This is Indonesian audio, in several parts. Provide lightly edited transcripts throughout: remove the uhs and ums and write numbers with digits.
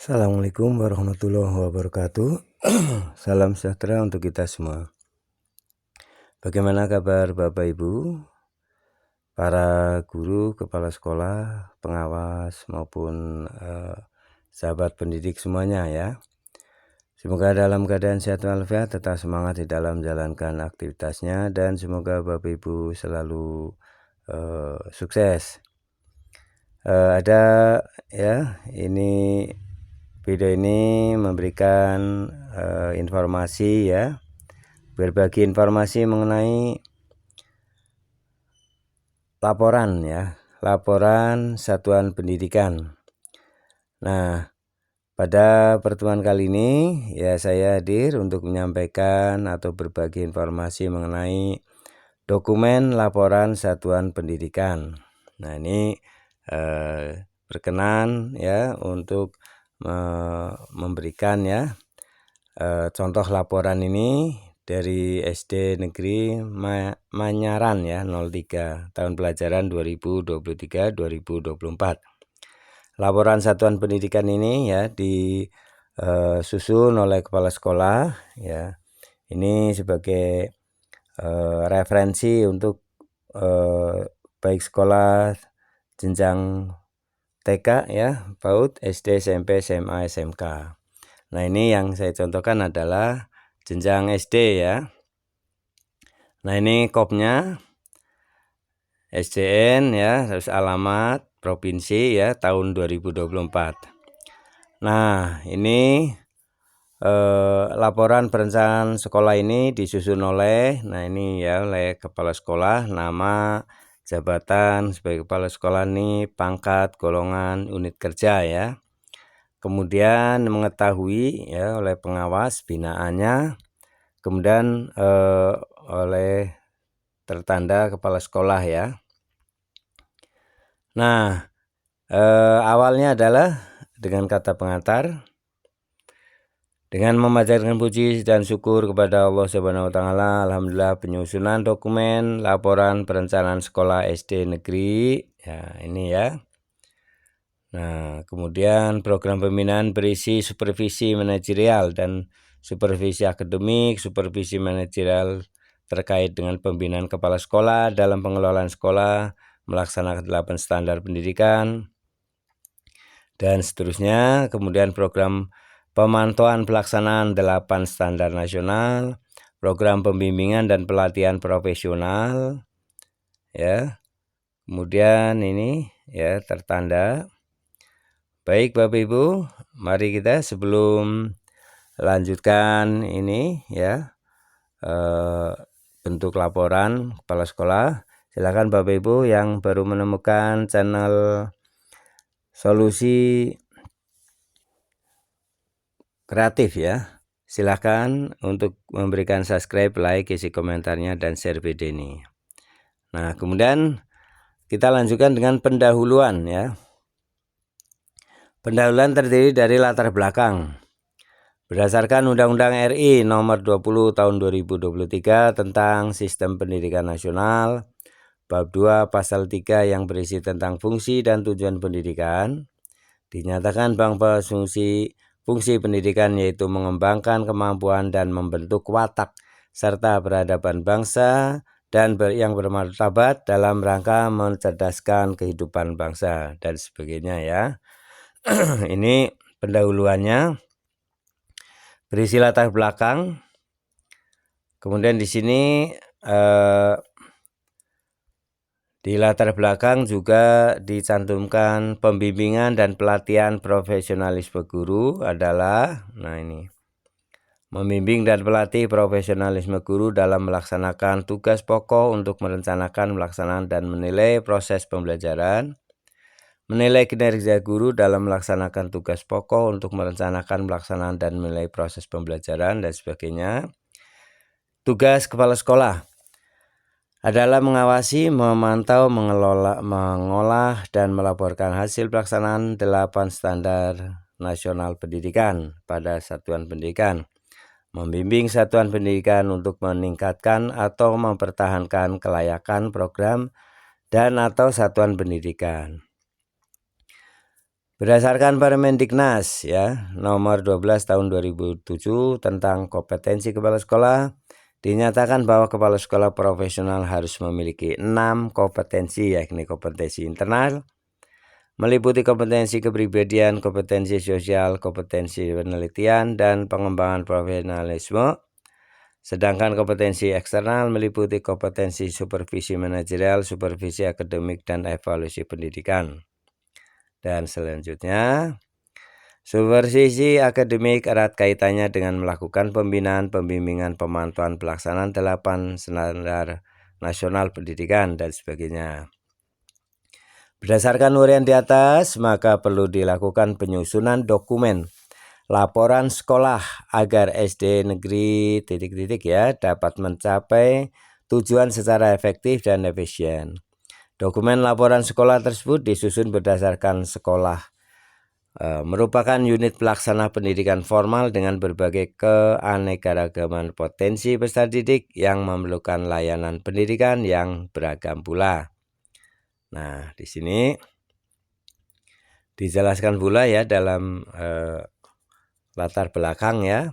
Assalamualaikum warahmatullahi wabarakatuh. Salam sejahtera untuk kita semua. Bagaimana kabar Bapak Ibu, para guru, kepala sekolah, pengawas maupun sahabat pendidik semuanya ya. Semoga dalam keadaan sehat walafiat, tetap semangat di dalam menjalankan aktivitasnya, dan semoga Bapak Ibu selalu sukses. Ada ya, ini video ini memberikan informasi ya, berbagi informasi mengenai laporan ya, laporan satuan pendidikan. Nah, pada pertemuan kali ini ya saya hadir untuk menyampaikan atau berbagi informasi mengenai dokumen laporan satuan pendidikan. Nah, ini berkenan ya untuk memberikan ya contoh laporan ini dari SD Negeri Manyaran ya 03 tahun pelajaran 2023-2024. Laporan satuan pendidikan ini ya disusun oleh kepala sekolah ya. Ini sebagai referensi untuk baik sekolah jenjang TK ya, PAUD, SD, SMP, SMA, SMK. Nah, ini yang saya contohkan adalah jenjang SD ya. Nah, ini kopnya SDN ya, terus alamat provinsi ya tahun 2024. Nah, ini laporan perencanaan sekolah ini disusun oleh, nah ini ya, oleh kepala sekolah, nama, jabatan sebagai kepala sekolah ini, pangkat, golongan, unit kerja ya. Kemudian mengetahui ya oleh pengawas binaannya, kemudian oleh tertanda kepala sekolah ya. Nah, awalnya adalah dengan kata pengantar, dengan memanjatkan puji dan syukur kepada Allah Subhanahu wa taala, alhamdulillah penyusunan dokumen laporan perencanaan sekolah SD negeri ya, ini ya. Nah, kemudian program pembinaan berisi supervisi manajerial dan supervisi akademik, supervisi manajerial terkait dengan pembinaan kepala sekolah dalam pengelolaan sekolah, melaksanakan 8 standar pendidikan, dan seterusnya. Kemudian program pemantauan pelaksanaan 8 standar nasional, program pembimbingan dan pelatihan profesional ya. Kemudian ini ya tertanda. Baik Bapak Ibu, mari kita sebelum lanjutkan ini ya bentuk laporan kepala sekolah, silakan Bapak Ibu yang baru menemukan channel Solusi Kreatif ya, silakan untuk memberikan subscribe, like, isi komentarnya, dan share video ini. Nah, kemudian kita lanjutkan dengan pendahuluan ya. Pendahuluan terdiri dari latar belakang. Berdasarkan Undang-Undang RI Nomor 20 Tahun 2023 tentang Sistem Pendidikan Nasional, Bab 2 Pasal 3 yang berisi tentang fungsi dan tujuan pendidikan, dinyatakan bahwa fungsi pendidikan yaitu mengembangkan kemampuan dan membentuk watak serta peradaban bangsa dan yang bermartabat dalam rangka mencerdaskan kehidupan bangsa dan sebagainya ya. Ini pendahuluannya berisi latar belakang. Kemudian di sini di latar belakang juga dicantumkan pembimbingan dan pelatihan profesionalisme guru adalah, nah ini, membimbing dan pelatih profesionalisme guru dalam melaksanakan tugas pokok untuk merencanakan, melaksanaan, dan menilai proses pembelajaran. Menilai kinerja guru dalam melaksanakan tugas pokok untuk merencanakan, melaksanaan, dan menilai proses pembelajaran dan sebagainya. Tugas kepala sekolah adalah mengawasi, memantau, mengolah, dan melaporkan hasil pelaksanaan 8 standar nasional pendidikan pada satuan pendidikan. Membimbing satuan pendidikan untuk meningkatkan atau mempertahankan kelayakan program dan atau satuan pendidikan. Berdasarkan Permendiknas ya nomor 12 tahun 2007 tentang kompetensi kepala sekolah, dinyatakan bahwa kepala sekolah profesional harus memiliki 6 kompetensi, yakni kompetensi internal, meliputi kompetensi kepribadian, kompetensi sosial, kompetensi penelitian, dan pengembangan profesionalisme. Sedangkan kompetensi eksternal meliputi kompetensi supervisi manajerial, supervisi akademik, dan evaluasi pendidikan. Dan selanjutnya, supervisi akademik erat kaitannya dengan melakukan pembinaan, pembimbingan, pemantauan pelaksanaan 8 standar nasional pendidikan, dan sebagainya. Berdasarkan uraian di atas, maka perlu dilakukan penyusunan dokumen laporan sekolah agar SD negeri ya dapat mencapai tujuan secara efektif dan efisien. Dokumen laporan sekolah tersebut disusun berdasarkan sekolah merupakan unit pelaksana pendidikan formal dengan berbagai keanekaragaman potensi peserta didik yang memerlukan layanan pendidikan yang beragam pula. Nah, di sini dijelaskan pula ya dalam latar belakang ya.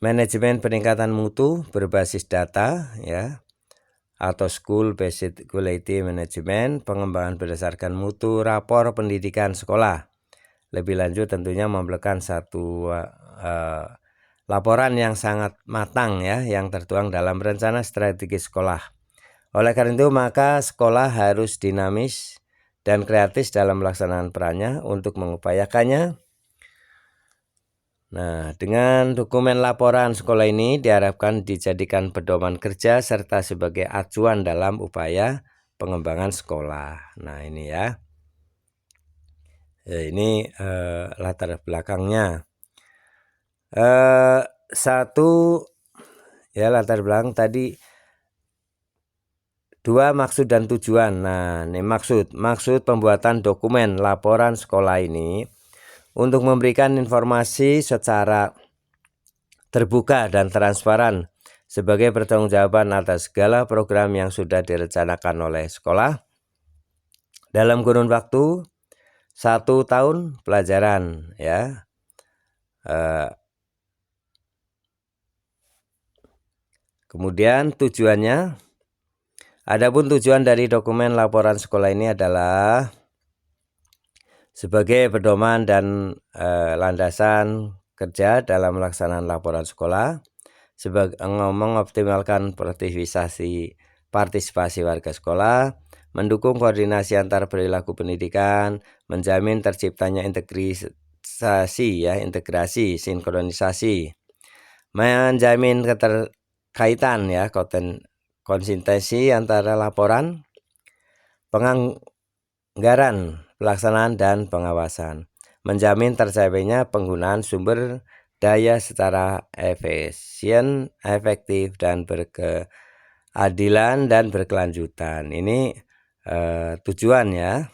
Manajemen peningkatan mutu berbasis data ya, atau School Based Quality Management, pengembangan berdasarkan mutu rapor pendidikan sekolah. Lebih lanjut tentunya memerlukan satu laporan yang sangat matang ya, yang tertuang dalam rencana strategi sekolah. Oleh karena itu maka sekolah harus dinamis dan kreatif dalam pelaksanaan perannya untuk mengupayakannya. Nah, dengan dokumen laporan sekolah ini diharapkan dijadikan pedoman kerja serta sebagai acuan dalam upaya pengembangan sekolah. Nah, ini ya. Ini latar belakangnya. Satu ya, latar belakang tadi 2 maksud dan tujuan. Nah, ini maksud pembuatan dokumen laporan sekolah ini untuk memberikan informasi secara terbuka dan transparan sebagai pertanggungjawaban atas segala program yang sudah direncanakan oleh sekolah dalam kurun waktu 1 tahun pelajaran ya. Kemudian tujuannya, adapun tujuan dari dokumen laporan sekolah ini adalah sebagai pedoman dan landasan kerja dalam melaksanakan laporan sekolah, sebagai mengoptimalkan partisipasi warga sekolah, mendukung koordinasi antar perilaku pendidikan, menjamin terciptanya integrasi, sinkronisasi, menjamin keterkaitan ya, konsistensi antara laporan, penganggaran, pelaksanaan, dan pengawasan, menjamin tercapainya penggunaan sumber daya secara efisien, efektif, dan berkeadilan dan berkelanjutan. Ini tujuan ya.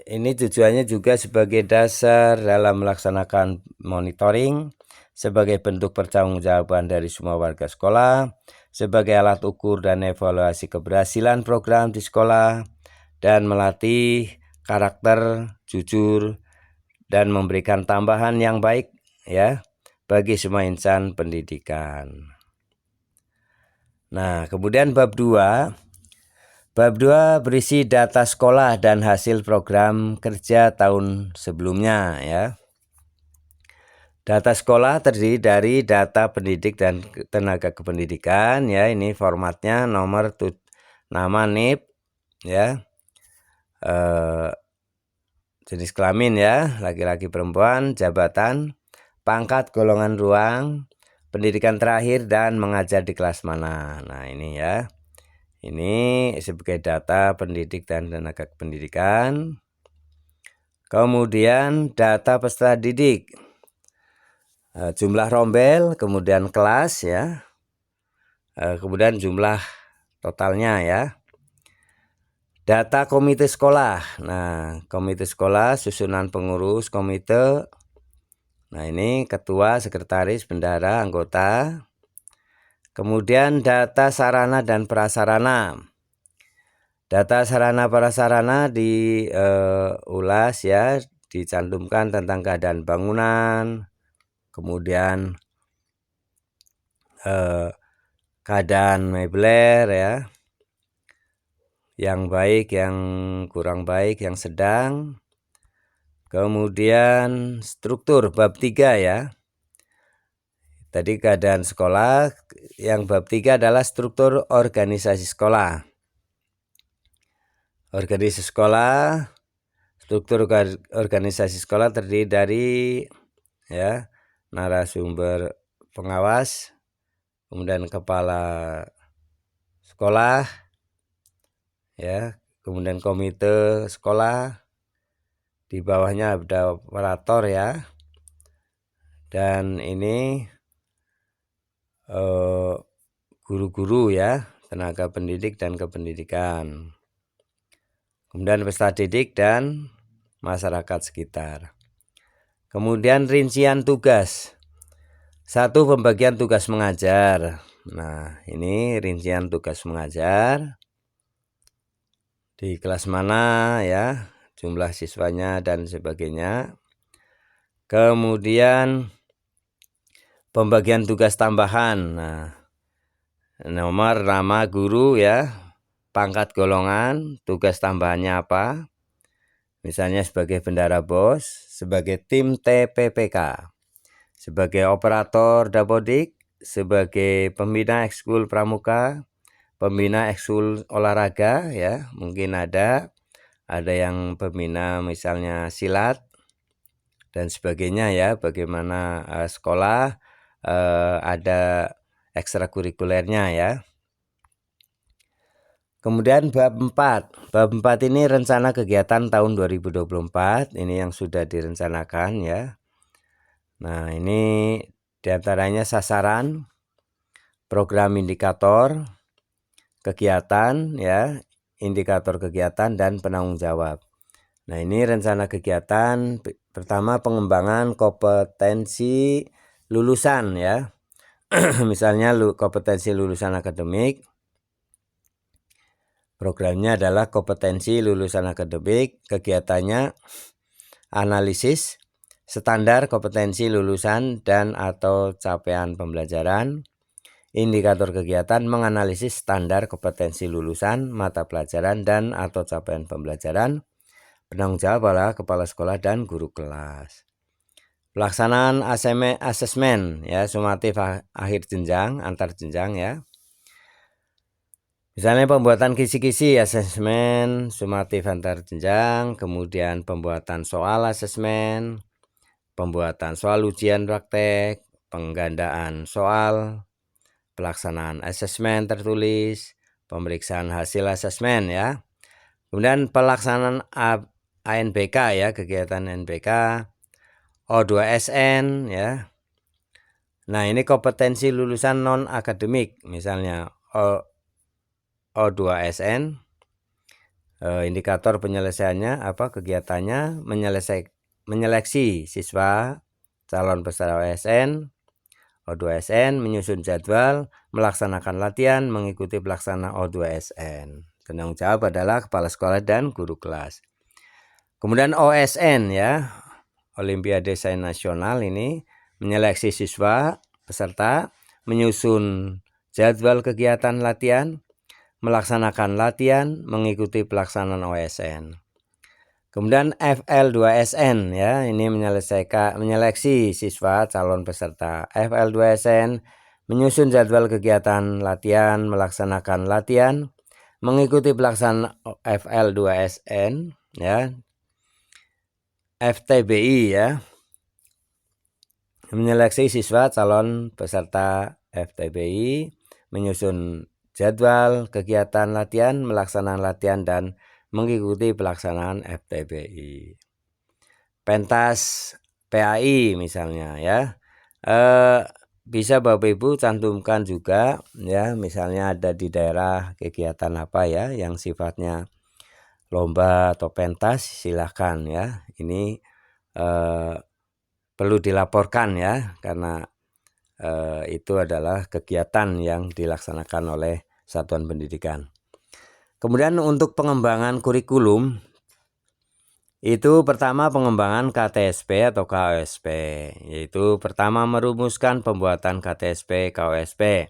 Ini tujuannya juga sebagai dasar dalam melaksanakan monitoring, sebagai bentuk pertanggungjawaban dari semua warga sekolah, sebagai alat ukur dan evaluasi keberhasilan program di sekolah, dan melatih karakter jujur dan memberikan tambahan yang baik ya bagi semua insan pendidikan. Nah, kemudian bab 2 berisi data sekolah dan hasil program kerja tahun sebelumnya ya. Data sekolah terdiri dari data pendidik dan tenaga kependidikan ya. Ini formatnya nomor nama, NIP ya, jenis kelamin ya, laki-laki perempuan, jabatan, pangkat, golongan ruang, pendidikan terakhir, dan mengajar di kelas mana. Nah, ini ya. Ini sebagai data pendidik dan tenaga pendidikan. Kemudian data peserta didik, jumlah rombel, kemudian kelas ya, kemudian jumlah totalnya ya. Data komite sekolah. Nah, komite sekolah, susunan pengurus komite. Nah, ini ketua, sekretaris, bendahara, anggota. Kemudian data sarana dan prasarana. Data sarana prasarana diulas ya, dicantumkan tentang keadaan bangunan, kemudian keadaan meubiler ya, yang baik, yang kurang baik, yang sedang. Kemudian struktur bab 3 ya. Tadi keadaan sekolah, yang bab 3 adalah struktur organisasi sekolah. Organisasi sekolah, struktur organisasi sekolah terdiri dari ya narasumber pengawas, kemudian kepala sekolah ya, kemudian komite sekolah, di bawahnya ada operator ya, dan ini guru-guru ya, tenaga pendidik dan kependidikan, kemudian peserta didik dan masyarakat sekitar. Kemudian rincian tugas. 1. Pembagian tugas mengajar. Nah, ini rincian tugas mengajar. Di kelas mana ya, jumlah siswanya dan sebagainya. Kemudian pembagian tugas tambahan. Nah, nomor, nama guru ya, pangkat golongan, tugas tambahannya apa. Misalnya sebagai bendara BOS, sebagai tim TPPK, sebagai operator dapodik, sebagai pembina ekskul pramuka, pembina ekskul olahraga ya, mungkin ada yang pembina misalnya silat dan sebagainya ya, bagaimana sekolah ada ekstrakurikulernya ya. Kemudian bab 4. Bab 4 ini rencana kegiatan tahun 2024, ini yang sudah direncanakan ya. Nah, ini diantaranya sasaran, program indikator, kegiatan ya, indikator kegiatan dan penanggung jawab. Nah, ini rencana kegiatan pertama, pengembangan kompetensi lulusan ya. Misalnya kompetensi lulusan akademik. Programnya adalah kompetensi lulusan akademik, kegiatannya analisis standar kompetensi lulusan dan atau capaian pembelajaran. Indikator kegiatan menganalisis standar kompetensi lulusan, mata pelajaran dan atau capaian pembelajaran. Penanggung jawab adalah kepala sekolah dan guru kelas. Pelaksanaan asesmen ya, sumatif akhir jenjang, antar jenjang ya. Misalnya pembuatan kisi-kisi asesmen sumatif antar jenjang, kemudian pembuatan soal asesmen, pembuatan soal ujian praktek, penggandaan soal, pelaksanaan asesmen tertulis, pemeriksaan hasil asesmen ya. Kemudian pelaksanaan ANBK ya, kegiatan NBK, O2SN ya. Nah, ini kompetensi lulusan non akademik, misalnya O2SN, indikator penyelesaiannya apa, kegiatannya menyeleksi siswa calon peserta OSN. O2SN menyusun jadwal, melaksanakan latihan, mengikuti pelaksanaan O2SN. Penanggung jawab adalah kepala sekolah dan guru kelas. Kemudian OSN ya, Olimpiade Sains Nasional, ini menyeleksi siswa peserta, menyusun jadwal kegiatan latihan, melaksanakan latihan, mengikuti pelaksanaan OSN. Kemudian FL2SN ya, ini menyeleksi siswa calon peserta. FL2SN menyusun jadwal kegiatan latihan, melaksanakan latihan, mengikuti pelaksanaan FL2SN ya. FTBI ya, menyeleksi siswa calon peserta FTBI, menyusun jadwal kegiatan latihan, melaksanakan latihan dan mengikuti pelaksanaan FTBI. Pentas PAI misalnya ya, bisa Bapak Ibu cantumkan juga ya, misalnya ada di daerah kegiatan apa ya yang sifatnya lomba atau pentas, silahkan ya. Ini perlu dilaporkan ya, karena itu adalah kegiatan yang dilaksanakan oleh satuan pendidikan. Kemudian untuk pengembangan kurikulum itu pertama pengembangan KTSP atau KOSP, yaitu pertama merumuskan pembuatan KTSP KOSP.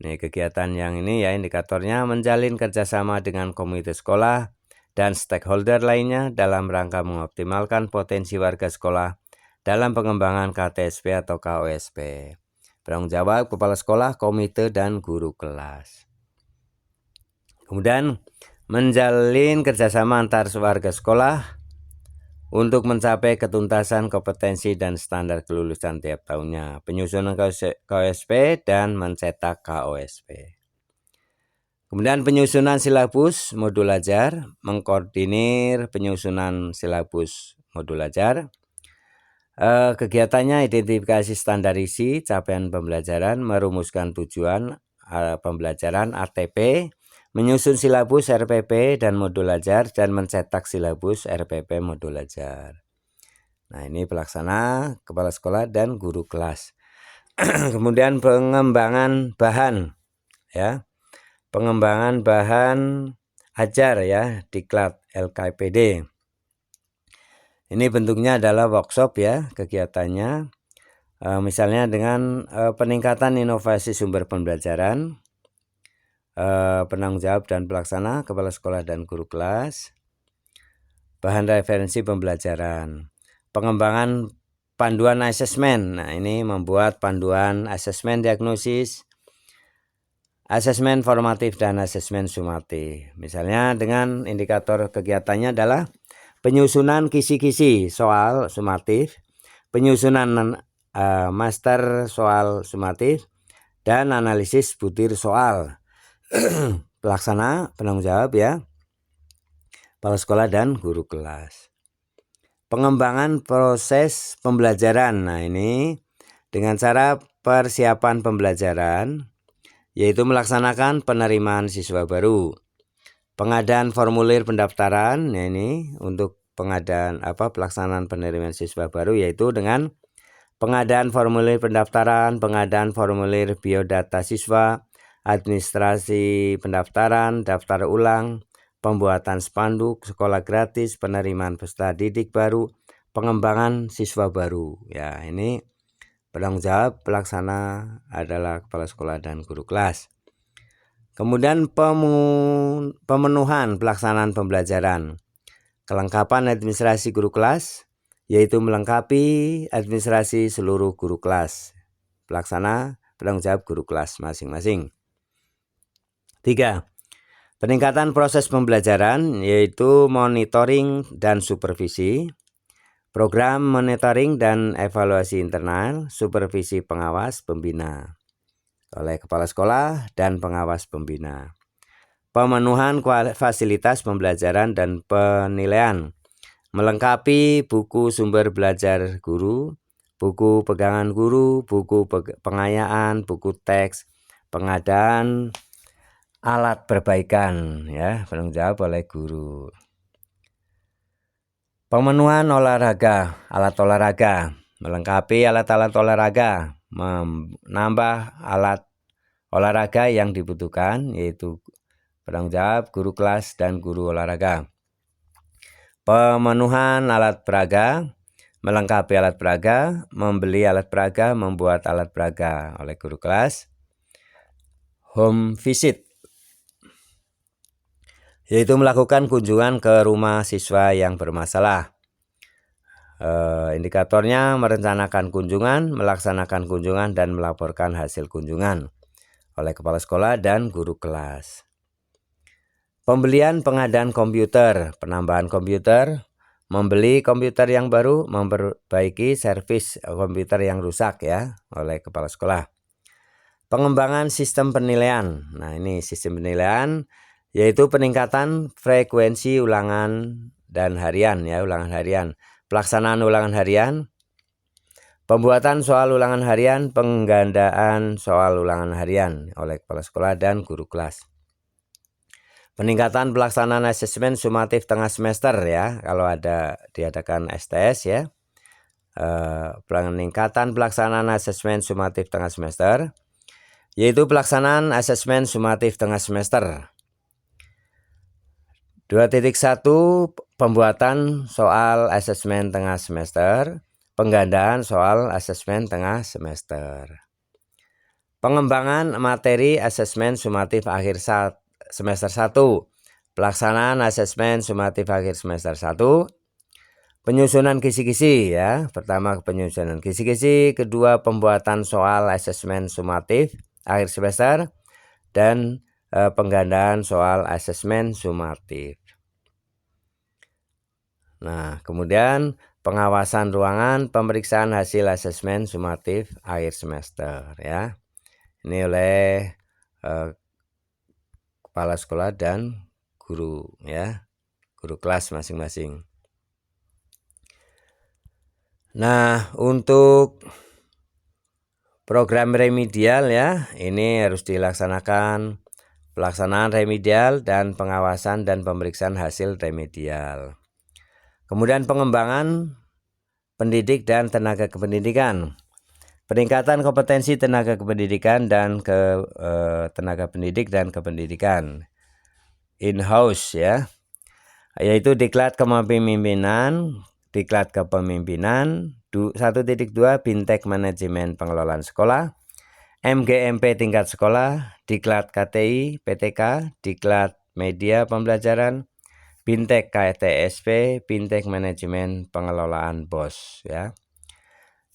Nih kegiatan yang ini ya indikatornya menjalin kerjasama dengan komite sekolah dan stakeholder lainnya dalam rangka mengoptimalkan potensi warga sekolah dalam pengembangan KTSP atau KOSP. Penanggung jawab kepala sekolah, komite, dan guru kelas. Kemudian menjalin kerjasama antar warga sekolah untuk mencapai ketuntasan kompetensi dan standar kelulusan tiap tahunnya, penyusunan KOSP dan mencetak KOSP. Kemudian penyusunan silabus modul ajar, mengkoordinir penyusunan silabus modul ajar. Kegiatannya identifikasi standar isi, capaian pembelajaran, merumuskan tujuan pembelajaran ATP, menyusun silabus RPP dan modul ajar, dan mencetak silabus RPP modul ajar. Nah ini pelaksana, kepala sekolah, dan guru kelas. Kemudian pengembangan bahan, ya, pengembangan bahan ajar ya, diklat LKPD. Ini bentuknya adalah workshop ya, kegiatannya. Misalnya dengan peningkatan inovasi sumber pembelajaran, penanggung jawab dan pelaksana, kepala sekolah dan guru kelas. Bahan referensi pembelajaran, pengembangan panduan asesmen. Nah ini membuat panduan asesmen diagnosis, asesmen formatif, dan asesmen sumatif. Misalnya dengan indikator kegiatannya adalah penyusunan kisi-kisi soal sumatif, penyusunan master soal sumatif, dan analisis butir soal. Pelaksana, penanggung jawab ya, kepala sekolah dan guru kelas. Pengembangan proses pembelajaran. Nah ini dengan cara persiapan pembelajaran, yaitu melaksanakan penerimaan siswa baru, pengadaan formulir pendaftaran. Nah ini untuk pengadaan pelaksanaan penerimaan siswa baru, yaitu dengan pengadaan formulir pendaftaran, pengadaan formulir biodata siswa, administrasi pendaftaran, daftar ulang, pembuatan spanduk, sekolah gratis, penerimaan peserta didik baru, pengembangan siswa baru. Ya, ini penanggung jawab pelaksana adalah kepala sekolah dan guru kelas. Kemudian pemenuhan pelaksanaan pembelajaran, kelengkapan administrasi guru kelas, yaitu melengkapi administrasi seluruh guru kelas. Pelaksana, penanggung jawab guru kelas masing-masing. 3. Peningkatan proses pembelajaran, yaitu monitoring dan supervisi, program monitoring dan evaluasi internal, supervisi pengawas pembina oleh kepala sekolah dan pengawas pembina. Pemenuhan fasilitas pembelajaran dan penilaian, melengkapi buku sumber belajar guru, buku pegangan guru, buku pengayaan, buku teks, pengadaan alat perbaikan ya, penanggung jawab oleh guru. Pemenuhan olahraga, alat olahraga, melengkapi alat-alat olahraga, menambah alat olahraga yang dibutuhkan, yaitu penanggung jawab guru kelas dan guru olahraga. Pemenuhan alat peraga, melengkapi alat peraga, membeli alat peraga, membuat alat peraga oleh guru kelas. Home visit, yaitu melakukan kunjungan ke rumah siswa yang bermasalah. Indikatornya merencanakan kunjungan, melaksanakan kunjungan, dan melaporkan hasil kunjungan oleh kepala sekolah dan guru kelas. Pembelian pengadaan komputer, penambahan komputer, membeli komputer yang baru, memperbaiki servis komputer yang rusak ya oleh kepala sekolah. Pengembangan sistem penilaian. Nah ini sistem penilaian, yaitu peningkatan frekuensi ulangan dan harian ya, ulangan harian, pelaksanaan ulangan harian, pembuatan soal ulangan harian, penggandaan soal ulangan harian oleh kepala sekolah dan guru kelas. Peningkatan pelaksanaan asesmen sumatif tengah semester ya, kalau ada diadakan STS ya. Peningkatan pelaksanaan asesmen sumatif tengah semester, yaitu pelaksanaan asesmen sumatif tengah semester. 2.1 pembuatan soal asesmen tengah semester, penggandaan soal asesmen tengah semester. Pengembangan materi asesmen sumatif akhir semester 1. Pelaksanaan asesmen sumatif akhir semester 1. Penyusunan kisi-kisi ya. Pertama penyusunan kisi-kisi, kedua pembuatan soal asesmen sumatif akhir semester, dan penggandaan soal asesmen sumatif. Nah, kemudian pengawasan ruangan pemeriksaan hasil asesmen sumatif akhir semester ya. Ini oleh kepala sekolah dan guru ya, guru kelas masing-masing. Nah, untuk program remedial ya, ini harus dilaksanakan pelaksanaan remedial dan pengawasan dan pemeriksaan hasil remedial. Kemudian pengembangan pendidik dan tenaga kependidikan. Peningkatan kompetensi tenaga kependidikan dan tenaga pendidik dan kependidikan in-house ya, yaitu diklat kepemimpinan, diklat kepemimpinan 1.2 Bintek manajemen pengelolaan sekolah, MGMP tingkat sekolah, diklat KTI PTK, diklat media pembelajaran, Bintek KTSP, Bintek manajemen pengelolaan BOS ya.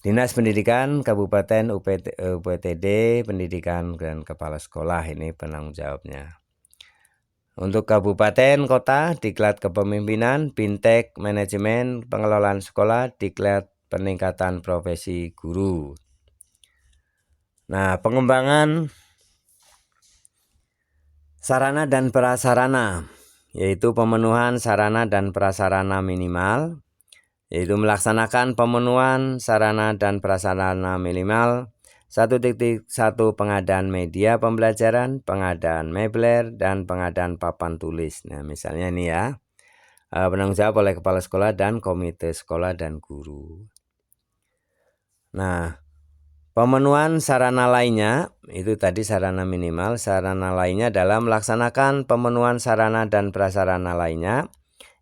Dinas Pendidikan Kabupaten UPTD Pendidikan dan Kepala Sekolah ini penanggung jawabnya. Untuk kabupaten kota diklat kepemimpinan, Bintek manajemen pengelolaan sekolah, diklat peningkatan profesi guru. Nah, pengembangan sarana dan prasarana, yaitu pemenuhan sarana dan prasarana minimal, yaitu melaksanakan pemenuhan sarana dan prasarana minimal 1.1 pengadaan media pembelajaran, pengadaan mebler, dan pengadaan papan tulis. Nah, misalnya ini ya, penanggung jawab oleh kepala sekolah dan komite sekolah dan guru. Nah, pemenuhan sarana lainnya, itu tadi sarana minimal, sarana lainnya dalam melaksanakan pemenuhan sarana dan prasarana lainnya.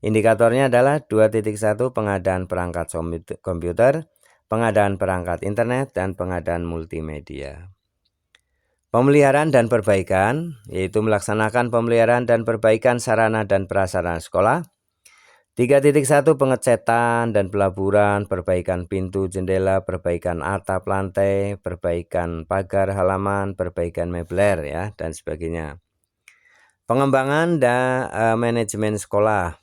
Indikatornya adalah 2.1 pengadaan perangkat komputer, pengadaan perangkat internet, dan pengadaan multimedia. Pemeliharaan dan perbaikan, yaitu melaksanakan pemeliharaan dan perbaikan sarana dan prasarana sekolah. 3.1 pengecetan dan pelaburan, perbaikan pintu jendela, perbaikan atap lantai, perbaikan pagar halaman, perbaikan mebler ya, dan sebagainya. Pengembangan dan manajemen sekolah,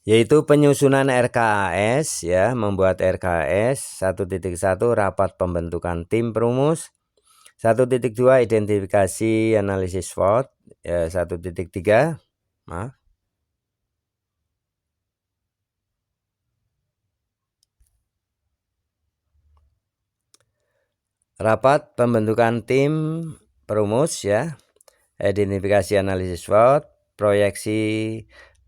yaitu penyusunan RKAS ya, membuat RKAS. 1.1 rapat pembentukan tim perumus, 1.2 identifikasi analisis SWOT ya, 1.3 rapat pembentukan tim perumus ya, identifikasi analisis SWOT, proyeksi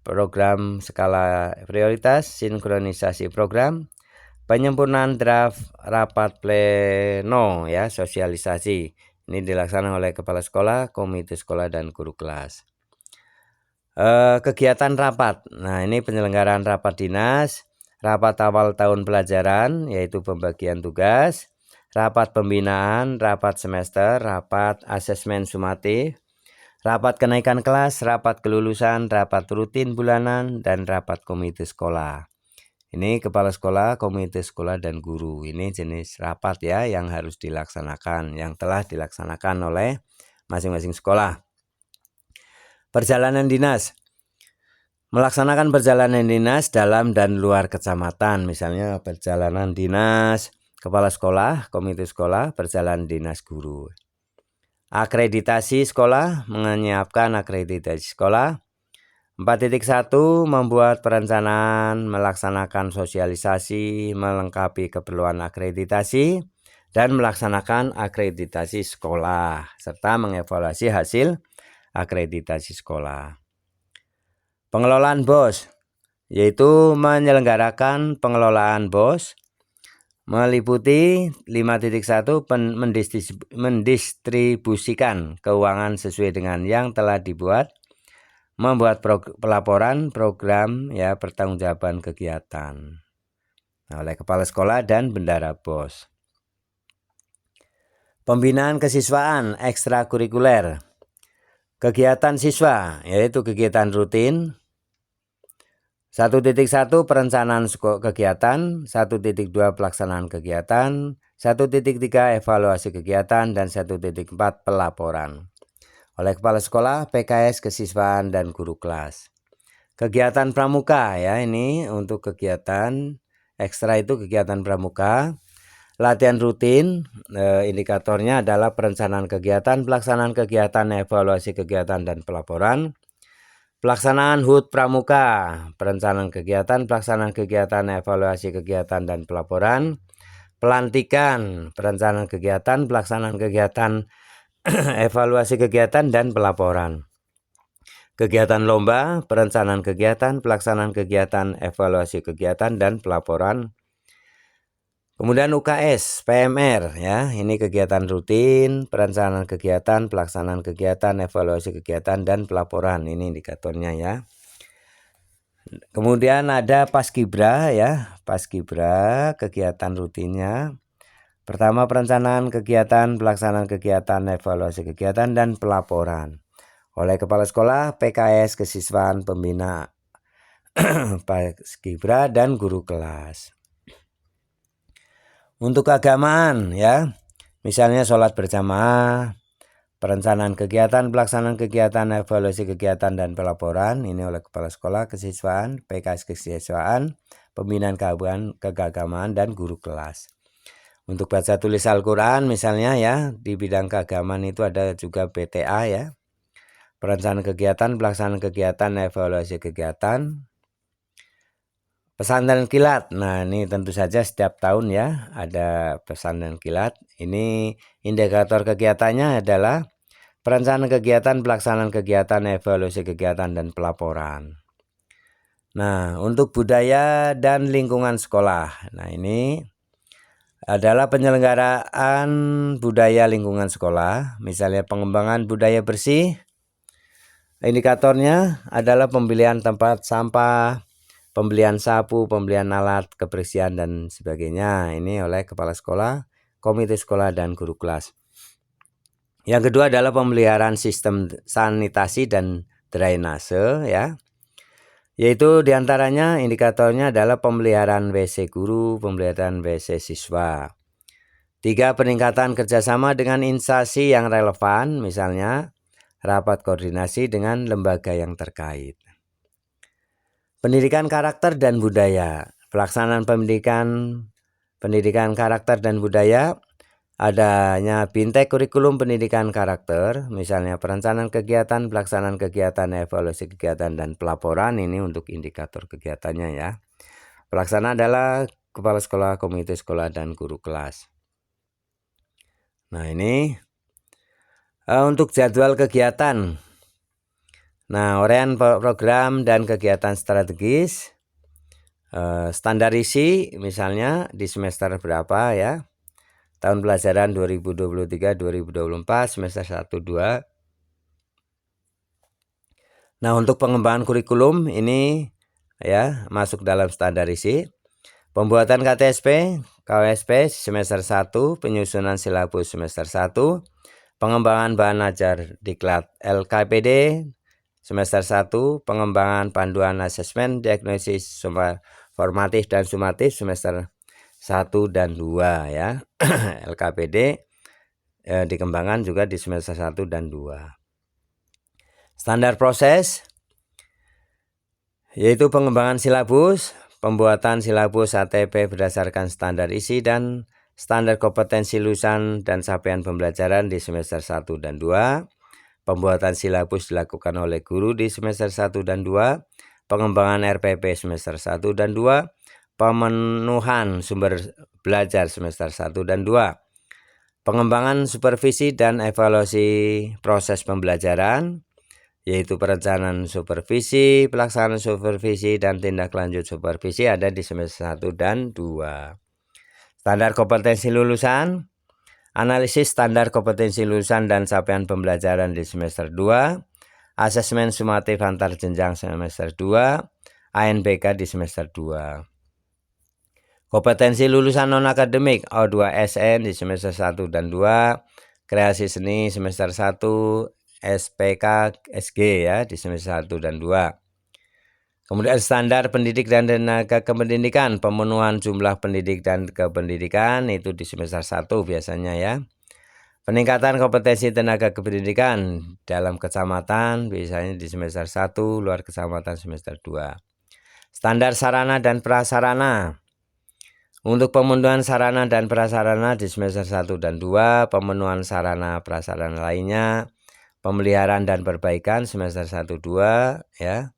program skala prioritas, sinkronisasi program, penyempurnaan draft rapat pleno ya, sosialisasi. Ini dilaksanakan oleh kepala sekolah, komite sekolah, dan guru kelas. Kegiatan rapat. Nah, ini penyelenggaraan rapat dinas, rapat awal tahun pelajaran yaitu pembagian tugas, rapat pembinaan, rapat semester, rapat asesmen sumatif, rapat kenaikan kelas, rapat kelulusan, rapat rutin bulanan, dan rapat komite sekolah. Ini kepala sekolah, komite sekolah, dan guru. Ini jenis rapat ya yang harus dilaksanakan, yang telah dilaksanakan oleh masing-masing sekolah. Perjalanan dinas. Melaksanakan perjalanan dinas dalam dan luar kecamatan. Misalnya perjalanan dinas kepala sekolah, komite sekolah, perjalanan dinas guru. Akreditasi sekolah, menyiapkan akreditasi sekolah. 4.1 membuat perencanaan, melaksanakan sosialisasi, melengkapi keperluan akreditasi, dan melaksanakan akreditasi sekolah, serta mengevaluasi hasil akreditasi sekolah. Pengelolaan BOS, yaitu menyelenggarakan pengelolaan BOS, meliputi 5.1 mendistribusikan keuangan sesuai dengan yang telah dibuat, membuat pelaporan program ya pertanggungjawaban kegiatan oleh kepala sekolah dan bendara BOS. Pembinaan kesiswaan ekstrakurikuler. Kegiatan siswa yaitu kegiatan rutin. 1.1 perencanaan kegiatan, 1.2 pelaksanaan kegiatan, 1.3 evaluasi kegiatan, dan 1.4 pelaporan oleh kepala sekolah, PKS, kesiswaan, dan guru kelas. Kegiatan pramuka ya, ini untuk kegiatan ekstra itu kegiatan pramuka. Latihan rutin, indikatornya adalah perencanaan kegiatan, pelaksanaan kegiatan, evaluasi kegiatan, dan pelaporan. Pelaksanaan HUT pramuka, perencanaan kegiatan, pelaksanaan kegiatan, evaluasi kegiatan, dan pelaporan. Pelantikan, perencanaan kegiatan, pelaksanaan kegiatan, evaluasi kegiatan, dan pelaporan. Kegiatan lomba, perencanaan kegiatan, pelaksanaan kegiatan, evaluasi kegiatan, dan pelaporan. Kemudian UKS, PMR ya, ini kegiatan rutin, perencanaan kegiatan, pelaksanaan kegiatan, evaluasi kegiatan, dan pelaporan. Ini indikatornya ya. Kemudian ada Paskibra ya, Paskibra kegiatan rutinnya. Pertama perencanaan kegiatan, pelaksanaan kegiatan, evaluasi kegiatan, dan pelaporan oleh kepala sekolah, PKS, kesiswaan, pembina, Paskibra, dan guru kelas. Untuk keagamaan ya, misalnya sholat berjamaah, perencanaan kegiatan, pelaksanaan kegiatan, evaluasi kegiatan, dan pelaporan ini oleh kepala sekolah, kesiswaan, PKS kesiswaan, pembinaan keagamaan, dan guru kelas. Untuk baca tulis Al-Quran misalnya ya, di bidang keagamaan itu ada juga PTA ya, perencanaan kegiatan, pelaksanaan kegiatan, evaluasi kegiatan. Pesantren kilat, nah ini tentu saja setiap tahun ya ada pesantren kilat. Ini indikator kegiatannya adalah perencanaan kegiatan, pelaksanaan kegiatan, evaluasi kegiatan, dan pelaporan. Nah untuk budaya dan lingkungan sekolah, nah ini adalah penyelenggaraan budaya lingkungan sekolah, misalnya pengembangan budaya bersih. Indikatornya adalah pembelian tempat sampah, pembelian sapu, pembelian alat kebersihan, dan sebagainya. Ini oleh kepala sekolah, komite sekolah, dan guru kelas. Yang kedua adalah pemeliharaan sistem sanitasi dan drainase ya. Yaitu diantaranya indikatornya adalah pemeliharaan WC guru, pemeliharaan WC siswa. 3. Peningkatan kerjasama dengan instansi yang relevan, misalnya rapat koordinasi dengan lembaga yang terkait. Pendidikan karakter dan budaya. Pelaksanaan pendidikan karakter dan budaya, adanya BINTEK kurikulum pendidikan karakter, misalnya perencanaan kegiatan, pelaksanaan kegiatan, evaluasi kegiatan, dan pelaporan. Ini untuk indikator kegiatannya ya. Pelaksana adalah kepala sekolah, komite sekolah, dan guru kelas. Nah ini untuk jadwal kegiatan. Nah uraian program dan kegiatan strategis, standar isi misalnya di semester berapa ya, tahun pelajaran 2023-2024 semester 1-2. Nah untuk pengembangan kurikulum ini ya masuk dalam standar isi. Pembuatan KTSP, KWSP semester 1, penyusunan silabus semester 1, pengembangan bahan ajar diklat LKPD semester 1, pengembangan panduan asesmen diagnosis formatif dan sumatif semester 1 dan 2 ya. LKPD dikembangkan juga di semester 1 dan 2. Standar proses yaitu pengembangan silabus, pembuatan silabus ATP berdasarkan standar isi dan standar kompetensi lulusan dan capaian pembelajaran di semester 1 dan 2. Pembuatan silabus dilakukan oleh guru di semester 1 dan 2. Pengembangan RPP semester 1 dan 2. Pemenuhan sumber belajar semester 1 dan 2. Pengembangan supervisi dan evaluasi proses pembelajaran, yaitu perencanaan supervisi, pelaksanaan supervisi, dan tindak lanjut supervisi ada di semester 1 dan 2. Standar kompetensi lulusan, analisis standar kompetensi lulusan dan capaian pembelajaran di semester 2. asesmen sumatif antar jenjang semester 2, ANBK di semester 2. Kompetensi lulusan non-akademik O2SN di semester 1 dan 2, kreasi seni semester 1, SPK SG ya di semester 1 dan 2. Kemudian standar pendidik dan tenaga kependidikan, pemenuhan jumlah pendidik dan kependidikan itu di semester 1 biasanya ya. Peningkatan kompetensi tenaga kependidikan dalam kecamatan biasanya di semester 1, luar kecamatan semester 2. Standar sarana dan prasarana. Untuk pemenuhan sarana dan prasarana di semester 1 dan 2, pemenuhan sarana prasarana lainnya, pemeliharaan dan perbaikan semester 1 2 ya.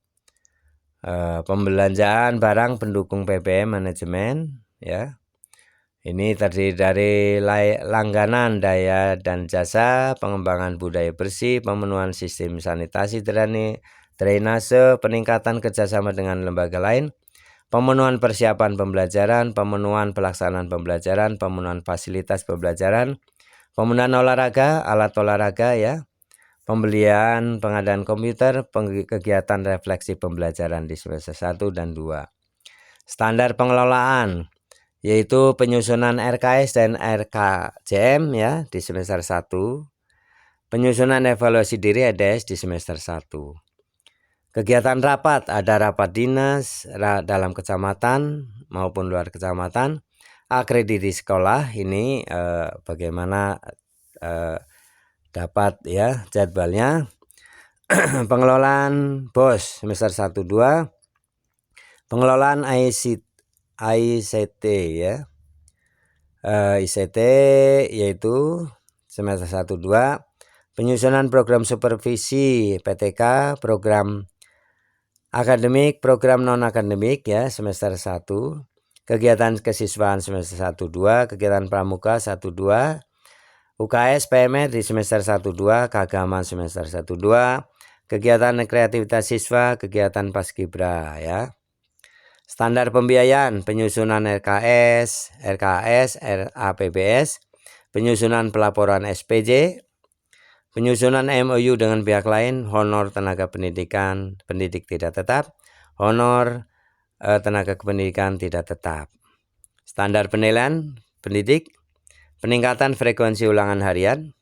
Pembelanjaan barang pendukung PPM manajemen ya. Ini terdiri dari langganan daya dan jasa, pengembangan budaya bersih, pemenuhan sistem sanitasi drainase, peningkatan kerjasama dengan lembaga lain, pemenuhan persiapan pembelajaran, pemenuhan pelaksanaan pembelajaran, pemenuhan fasilitas pembelajaran, pemenuhan olahraga, alat olahraga ya, pembelian, pengadaan komputer, kegiatan refleksi pembelajaran di semester 1 dan 2. Standar pengelolaan yaitu penyusunan RKS dan RKJM ya di semester 1. Penyusunan evaluasi diri EDS di semester 1. Kegiatan rapat, ada rapat dinas dalam kecamatan maupun luar kecamatan. Akreditasi sekolah ini bagaimana dapat ya jadwalnya. Pengelolaan BOS semester 1 2. Pengelolaan ICT ya. ICT yaitu semester 1 2. Penyusunan program supervisi PTK, program akademik, program non-akademik ya semester 1. Kegiatan kesiswaan semester 1 2, kegiatan pramuka 1 2. UKS PMR di semester 1 2, keagamaan semester 1 2. Kegiatan kreativitas siswa, kegiatan paskibra ya. Standar pembiayaan, penyusunan RKS, RAPBS, penyusunan pelaporan SPJ, penyusunan MOU dengan pihak lain, honor tenaga pendidikan, pendidik tidak tetap, honor tenaga kependidikan tidak tetap. Standar penilaian pendidik, peningkatan frekuensi ulangan harian,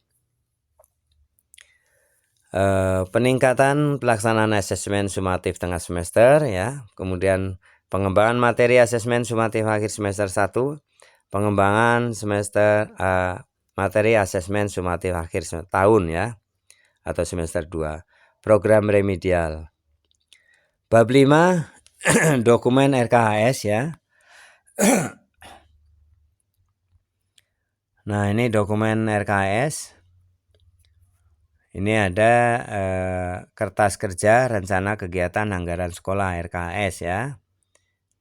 peningkatan pelaksanaan asesmen sumatif tengah semester ya, kemudian pengembangan materi asesmen sumatif akhir semester 1, pengembangan semester materi asesmen sumatif akhir tahun ya atau semester 2, program remedial. Bab 5 dokumen RKHS ya. Nah, ini dokumen RKHS. Ini ada kertas kerja rencana kegiatan anggaran sekolah RKHS ya.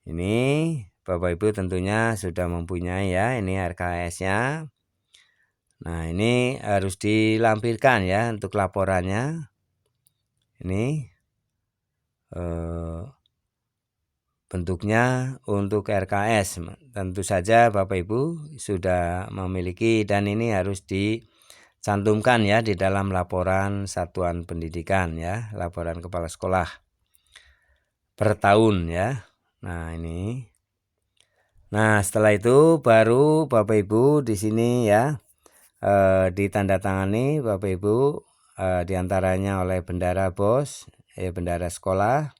Ini Bapak Ibu tentunya sudah mempunyai ya, ini RKHS-nya. Nah, ini harus dilampirkan ya untuk laporannya. Ini bentuknya untuk RKS. Tentu saja Bapak Ibu sudah memiliki dan ini harus dicantumkan ya di dalam laporan satuan pendidikan ya, laporan kepala sekolah per tahun ya. Nah, ini. Nah, setelah itu baru Bapak Ibu di sini ya ditandatangani Bapak Ibu diantaranya oleh bendara BOS, bendara sekolah,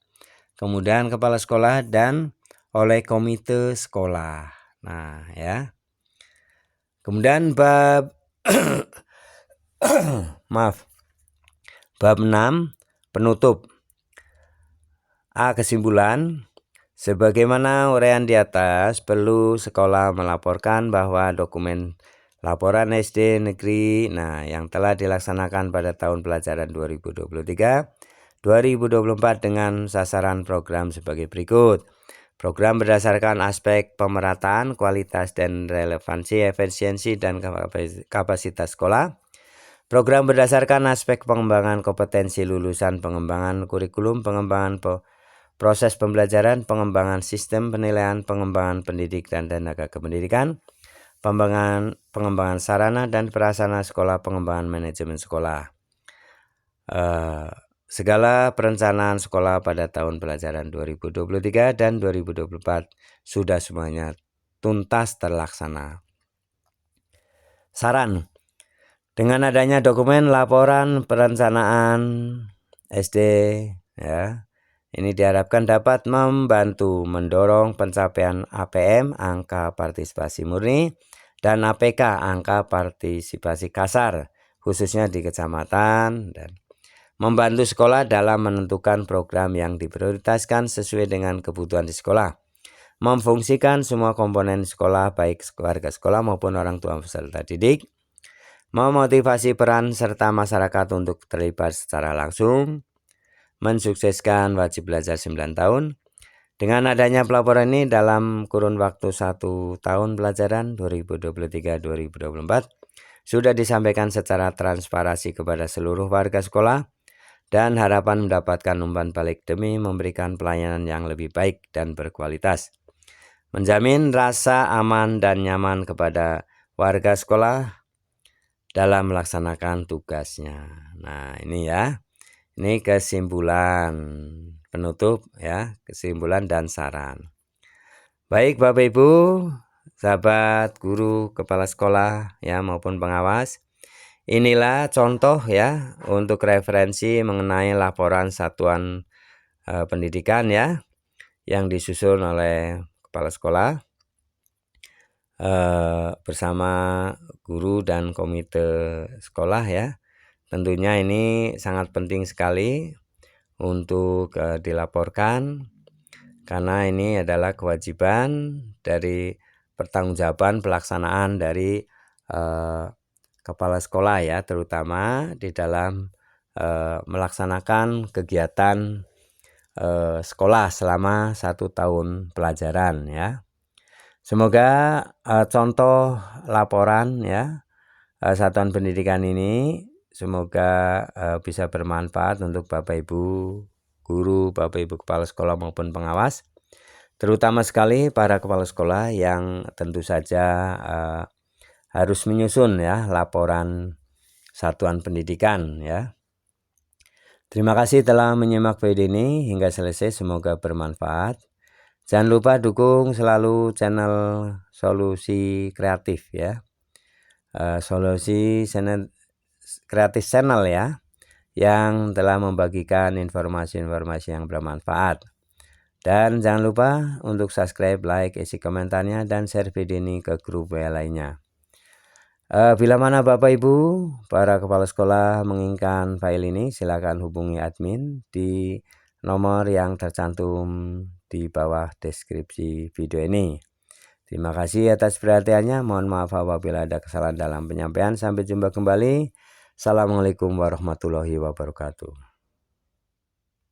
kemudian kepala sekolah dan oleh komite sekolah. Nah, ya. Kemudian bab bab 6 penutup. Kesimpulan. Sebagaimana uraian di atas, perlu sekolah melaporkan bahwa dokumen laporan SD negeri yang telah dilaksanakan pada tahun pelajaran 2023-2024 dengan sasaran program sebagai berikut. Program berdasarkan aspek pemerataan, kualitas dan relevansi, efisiensi dan kapasitas sekolah. Program berdasarkan aspek pengembangan kompetensi lulusan, pengembangan kurikulum, pengembangan proses pembelajaran, pengembangan sistem penilaian, pengembangan pendidik dan tenaga kependidikan, pengembangan sarana dan prasarana sekolah, pengembangan manajemen sekolah. segala perencanaan sekolah pada tahun pelajaran 2023 dan 2024 sudah semuanya tuntas terlaksana. Saran, dengan adanya dokumen laporan perencanaan SD ya, ini diharapkan dapat membantu mendorong pencapaian APM angka partisipasi murni dan APK angka partisipasi kasar khususnya di kecamatan, dan membantu sekolah dalam menentukan program yang diprioritaskan sesuai dengan kebutuhan di sekolah, memfungsikan semua komponen sekolah baik warga sekolah maupun orang tua peserta didik, memotivasi peran serta masyarakat untuk terlibat secara langsung, mensukseskan wajib belajar 9 tahun. Dengan adanya pelaporan ini dalam kurun waktu 1 tahun pelajaran 2023-2024 sudah disampaikan secara transparansi kepada seluruh warga sekolah dan harapan mendapatkan umpan balik demi memberikan pelayanan yang lebih baik dan berkualitas, menjamin rasa aman dan nyaman kepada warga sekolah dalam melaksanakan tugasnya. Nah, ini ya, ini kesimpulan penutup ya, kesimpulan dan saran. Baik Bapak Ibu, sahabat guru, kepala sekolah ya maupun pengawas, inilah contoh ya untuk referensi mengenai laporan satuan pendidikan ya yang disusun oleh kepala sekolah bersama guru dan komite sekolah ya. Tentunya ini sangat penting sekali untuk dilaporkan karena ini adalah kewajiban dari pertanggungjawaban pelaksanaan dari kepala sekolah ya, terutama di dalam melaksanakan kegiatan sekolah selama 1 tahun pelajaran ya. Semoga contoh laporan ya satuan pendidikan ini semoga bisa bermanfaat untuk Bapak Ibu guru, Bapak Ibu kepala sekolah maupun pengawas, terutama sekali para kepala sekolah yang tentu saja harus menyusun ya laporan satuan pendidikan ya. Terima kasih telah menyimak video ini hingga selesai, semoga bermanfaat. Jangan lupa dukung selalu channel Solusi Kreatif ya. Solusi Kreatif Channel ya, yang telah membagikan informasi-informasi yang bermanfaat. Dan jangan lupa untuk subscribe, like, isi komentarnya, dan share video ini ke grup WA lainnya. Bila mana Bapak Ibu para kepala sekolah menginginkan file ini, silakan hubungi admin di nomor yang tercantum di bawah deskripsi video ini. Terima kasih atas perhatiannya. Mohon maaf apabila ada kesalahan dalam penyampaian. Sampai jumpa kembali. Assalamualaikum warahmatullahi wabarakatuh.